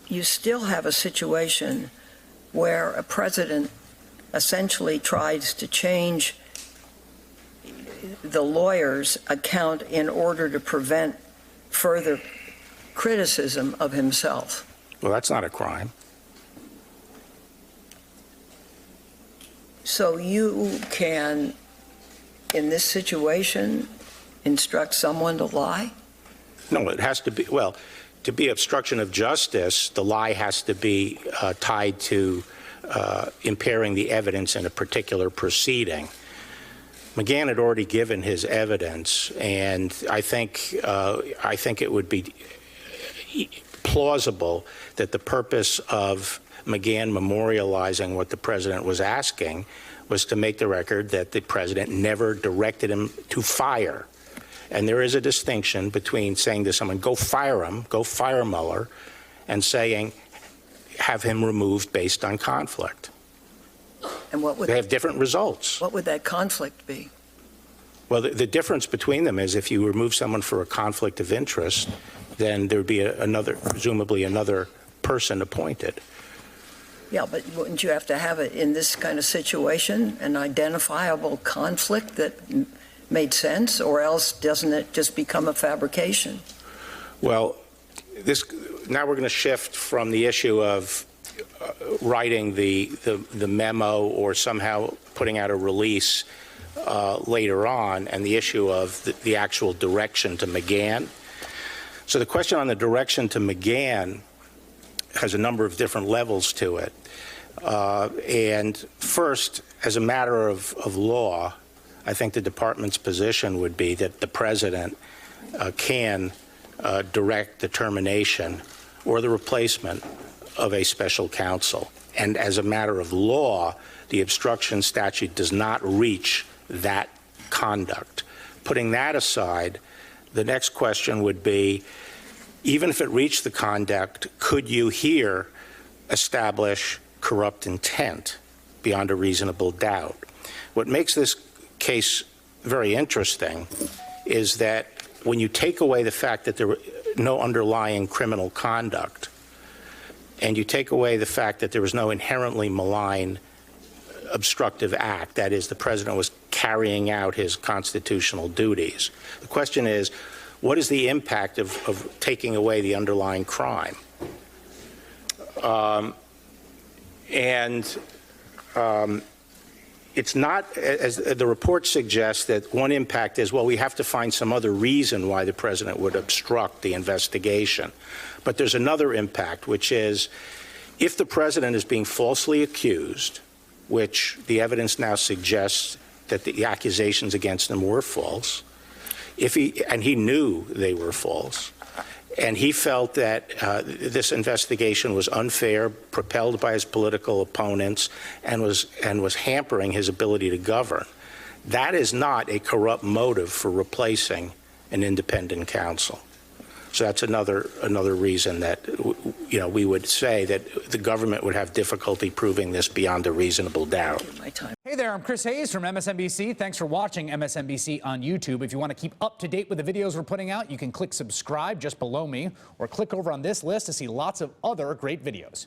you still have a situation where a president essentially tries to change the lawyer's account in order to prevent further criticism of himself. Well, that's not a crime. So you can, in this situation, instruct someone to lie? No, it has to be, well, to be obstruction of justice, the lie has to be tied to impairing the evidence in a particular proceeding. McGahn had already given his evidence, and I think it would be plausible that the purpose of McGahn memorializing what the president was asking was to make the record that the president never directed him to fire. And there is a distinction between saying to someone, go fire him, go fire Mueller, and saying, have him removed based on conflict. And what would they have different results. What would that conflict be? Well, the difference between them is if you remove someone for a conflict of interest, then there would be presumably another person appointed. Yeah, but wouldn't you have to have it in this kind of situation, an identifiable conflict that made sense, or else doesn't it just become a fabrication? Well, now we're going to shift from the issue of writing the memo or somehow putting out a release later on, and the issue of the actual direction to McGahn. So the question on the direction to McGahn has a number of different levels to it. And first, as a matter of law, I think the department's position would be that the president can direct the termination or the replacement of a special counsel. And as a matter of law, the obstruction statute does not reach that conduct. Putting that aside, the next question would be, even if it reached the conduct, could you here establish corrupt intent beyond a reasonable doubt? What makes this case very interesting is that when you take away the fact that there were no underlying criminal conduct, and you take away the fact that there was no inherently malign obstructive act, that is, the president was carrying out his constitutional duties, the question is, what is the impact of taking away the underlying crime? It's not, as the report suggests, that one impact is, well, we have to find some other reason why the president would obstruct the investigation. But there's another impact, which is, if the president is being falsely accused, which the evidence now suggests that the accusations against him were false, and he knew they were false, and he felt that this investigation was unfair, propelled by his political opponents, and was hampering his ability to govern, that is not a corrupt motive for replacing an independent counsel. So that's another reason that we would say that the government would have difficulty proving this beyond a reasonable doubt. Hey there, I'm Chris Hayes from MSNBC. Thanks for watching MSNBC on YouTube. If you want to keep up to date with the videos we're putting out, you can click subscribe just below me, or click over on this list to see lots of other great videos.